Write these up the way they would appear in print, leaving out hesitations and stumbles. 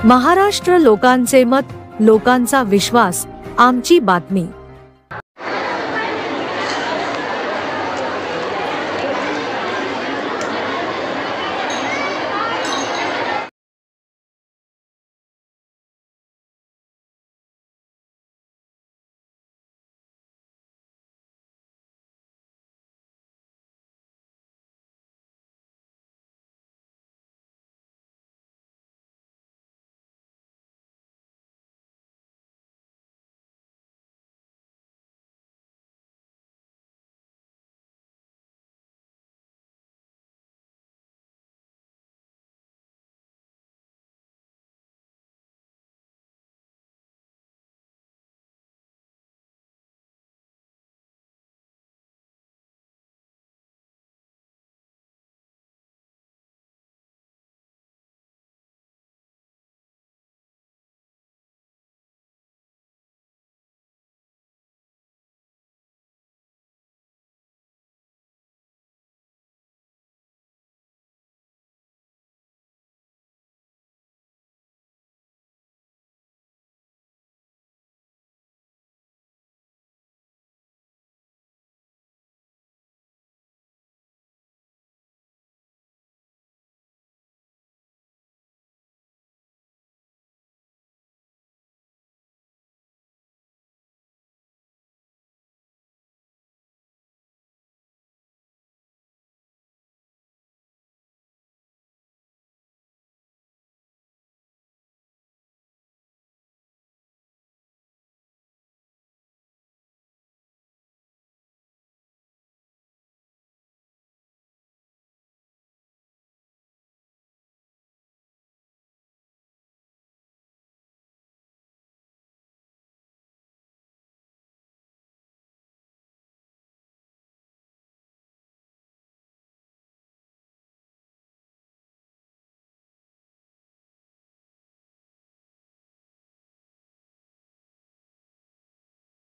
महाराष्ट्र लोकांचे मत, लोकांचा विश्वास, आमची बातमी।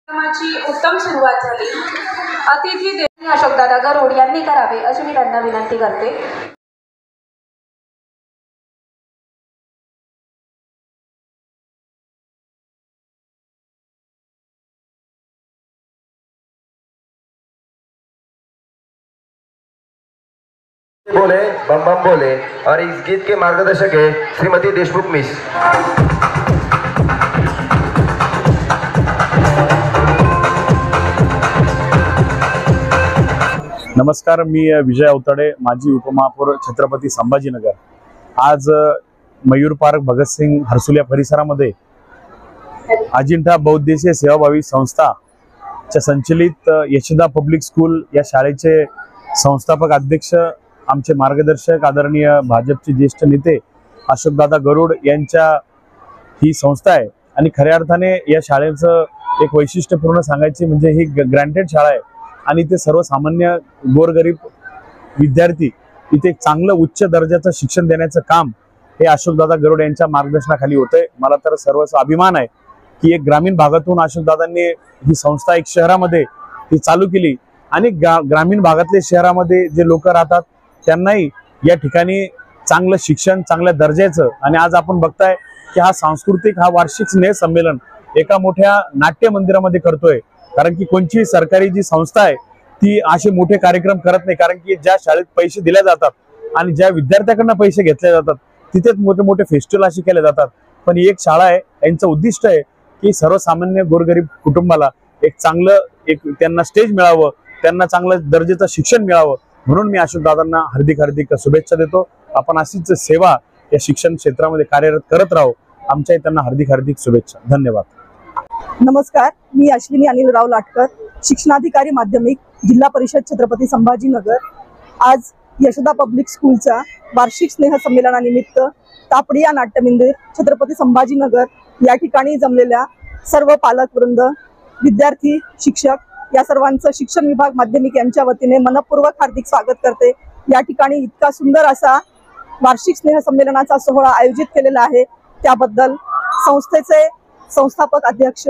कार्यक्रमाची उत्तम सुरुवात झाली। अतिथी देवनी अशोकदादा गरुड यांनी करावे अशी मी त्यांना विनंती करते। बोले बम बम बोले और इस गीत के मार्गदर्शक है श्रीमती देशमुख मिस। नमस्कार, मी विजय अवताडे, माजी उपमहापौर छत्रपती संभाजीनगर। आज मयूर पार्क भगतसिंग हरसुलिया परिसरामध्ये अजिंठा बहुउद्देशीय सेवाभावी संस्थाच्या संचलित यशोदा पब्लिक स्कूल या शाळेचे संस्थापक अध्यक्ष, आमचे मार्गदर्शक आदरणीय भाजपचे ज्येष्ठ नेते अशोकदादा गरुड यांच्या ही संस्था आहे। आणि खऱ्या अर्थाने या शाळेचं एक वैशिष्ट्यपूर्ण सांगायचे म्हणजे ही ग्रँटेड शाळा आहे आणि ते सर्वसामान्य गोरगरीब विद्यार्थी इथे चांगलं उच्च दर्जाचं शिक्षण देण्याचं काम हे अशोकदादा गरुड यांच्या मार्गदर्शनाखाली होतंय। मला तर सर्वच अभिमान आहे की एक ग्रामीण भागातून अशोकदादांनी ही संस्था एक शहरामध्ये ती चालू केली आणि ग्रामीण भागातले शहरामध्ये जे लोक राहतात त्यांनाही या ठिकाणी चांगलं शिक्षण, चांगल्या दर्जाचं। आणि आज आपण बघताय की हा सांस्कृतिक वार्षिक स्नेह संमेलन एका मोठ्या नाट्य मंदिरामध्ये करतोय, कारण की कोणची सरकारी जी संस्था आहे ती असे मोठे कार्यक्रम करत नाही, कारण की ज्या शाळेत पैसे दिले जातात आणि ज्या विद्यार्थ्यांकडून पैसे घेतले जातात तिथेच मोठे मोठे फेस्टिवल असे केले जातात। पण ही एक शाळा आहे, यांचं उद्दिष्ट आहे की सर्वसामान्य गोरगरीब कुटुंबाला एक चांगलं त्यांना स्टेज मिळावं, त्यांना चांगलं दर्जाचं शिक्षण मिळावं, म्हणून मी अशोकदादांना हार्दिक शुभेच्छा देतो। आपण अशीच सेवा या शिक्षण क्षेत्रामध्ये कार्यरत करत राहू। आमच्या त्यांना हार्दिक शुभेच्छा। धन्यवाद। नमस्कार, मी अश्विनी अनिलराव लाटकर, शिक्षणाधिकारी माध्यमिक, जिल्हा परिषद छत्रपती संभाजीनगर। आज यशोदा पब्लिक स्कूलच्या वार्षिक स्नेह संमेलनानिमित्त तापडिया नाट्यमंदिर छत्रपती संभाजीनगर या ठिकाणी जमलेल्या सर्व पालकवृंद, विद्यार्थी, शिक्षक या सर्वांचं शिक्षण विभाग माध्यमिक यांच्या वतीने मनपूर्वक हार्दिक स्वागत करते। या ठिकाणी इतका सुंदर असा वार्षिक स्नेह संमेलनाचा सोहळा आयोजित केलेला आहे, त्याबद्दल संस्थेचे संस्थापक अध्यक्ष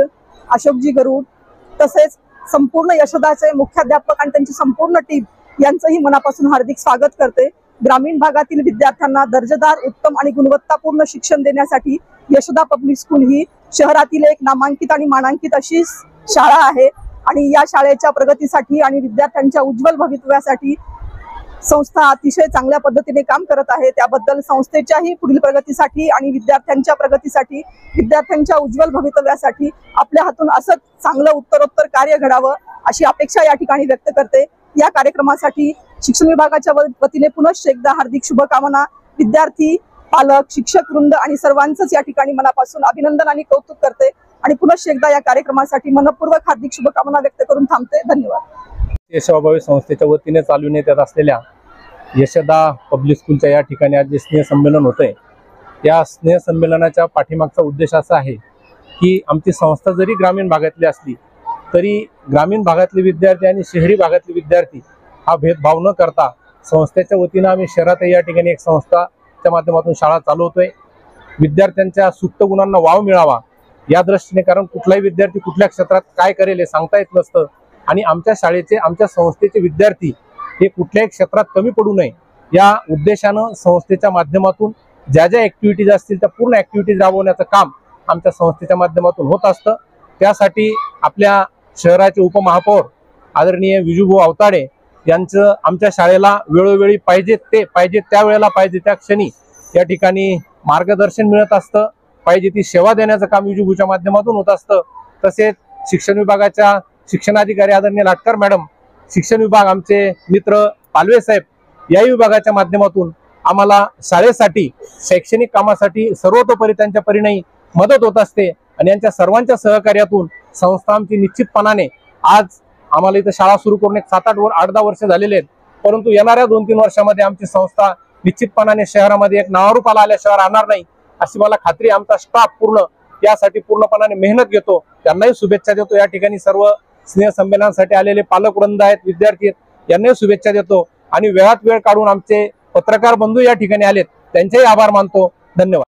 अशोकजी गरुड तसेच संपूर्ण यशोदाचे मुख्याध्यापक आणि त्यांची संपूर्ण टीम यांचंही मनापासून हार्दिक स्वागत करते। ग्रामीण भागातील विद्यार्थ्यांना दर्जेदार, उत्तम आणि गुणवत्तापूर्ण शिक्षण देण्यासाठी यशोदा पब्लिक स्कूल ही शहरातील एक नामांकित आणि मानांकित अशी शाळा आहे आणि या शाळेच्या प्रगतीसाठी आणि विद्यार्थ्यांच्या उज्ज्वल भवितव्यासाठी संस्था अतिशय चांगल्या पद्धतीने काम करत आहे। त्याबद्दल संस्थेच्याही पुढील प्रगतीसाठी आणि विद्यार्थ्यांच्या प्रगतीसाठी, विद्यार्थ्यांच्या उज्ज्वल भवितव्यासाठी आपल्या हातून असंच चांगलं उत्तरोत्तर कार्य घडावं अशी अपेक्षा या ठिकाणी व्यक्त करते। या कार्यक्रमासाठी शिक्षण विभागाच्या वतीने पुनश्च एकदा हार्दिक शुभकामना। विद्यार्थी, पालक, शिक्षक वृंद आणि सर्वांचंच या ठिकाणी मनापासून अभिनंदन आणि कौतुक करते आणि पुनश्च एकदा या कार्यक्रमासाठी मनपूर्वक हार्दिक शुभकामना व्यक्त करून थांबते। धन्यवाद। सेवाभावी संस्थेच्या वतीने चालवण्यात येत असलेल्या यशोदा पब्लिक स्कूलच्या या ठिकाणी आज जे स्नेहसंमेलन होतंय, या स्नेहसंमेलनाच्या पाठीमागचा उद्देश असा आहे की आमची संस्था जरी ग्रामीण भागातली असली तरी ग्रामीण भागातले विद्यार्थी आणि शहरी भागातले विद्यार्थी हा भेदभाव न करता संस्थेच्या वतीनं आम्ही शहरात या ठिकाणी एक संस्थाच्या माध्यमातून शाळा चालवतोय। विद्यार्थ्यांच्या सुप्त गुणांना वाव मिळावा या दृष्टीने, कारण कुठलाही विद्यार्थी कुठल्या क्षेत्रात काय करेल हे सांगता येत नसतं आणि आमच्या शाळेचे, आमच्या संस्थेचे विद्यार्थी हे कुठल्याही क्षेत्रात कमी पडू नये या उद्देशानं संस्थेच्या माध्यमातून ज्या ज्या ॲक्टिव्हिटीज असतील त्या पूर्ण ॲक्टिव्हिटीज राबवण्याचं काम आमच्या संस्थेच्या माध्यमातून होत असतं। त्यासाठी आपल्या शहराचे उपमहापौर आदरणीय विजूभाऊ अवताडे यांचं आमच्या शाळेला वेळोवेळी पाहिजे त्या वेळेला पाहिजे त्या क्षणी या ठिकाणी मार्गदर्शन मिळत असतं, पाहिजे ती सेवा देण्याचं काम विजूभाऊच्या माध्यमातून होत असतं। तसेच शिक्षण विभागाच्या शिक्षणाधिकारी आदरणीय लाटकर मॅडम, शिक्षण विभाग आमचे मित्र पालवे साहेब या विभागाच्या माध्यमातून आम्हाला शाळेसाठी शैक्षणिक कामासाठी सर्वतोपरी त्यांच्या परिणामी मदत होत असते आणि यांच्या सर्वांच्या सहकार्यातून संस्था आमची निश्चितपणाने आज आम्हाला इथं शाळा सुरू करून एक 8-10 वर्ष झालेले आहेत, परंतु येणाऱ्या 2-3 वर्षामध्ये आमची संस्था निश्चितपणाने शहरामध्ये एक नावारूपाला आल्याशिवाय राहणार नाही अशी मला खात्री। आमचा स्टाफ पूर्ण यासाठी पूर्णपणाने मेहनत घेतो, त्यांनाही शुभेच्छा देतो। या ठिकाणी सर्व स्नेहसंमेलनासाठी आलेले पालक वृंद आहेत, विद्यार्थी आहेत, यांनाही शुभेच्छा देतो आणि वेळात वेळ काढून आमचे पत्रकार बंधू या ठिकाणी आलेत, त्यांचेही आभार मानतो। धन्यवाद।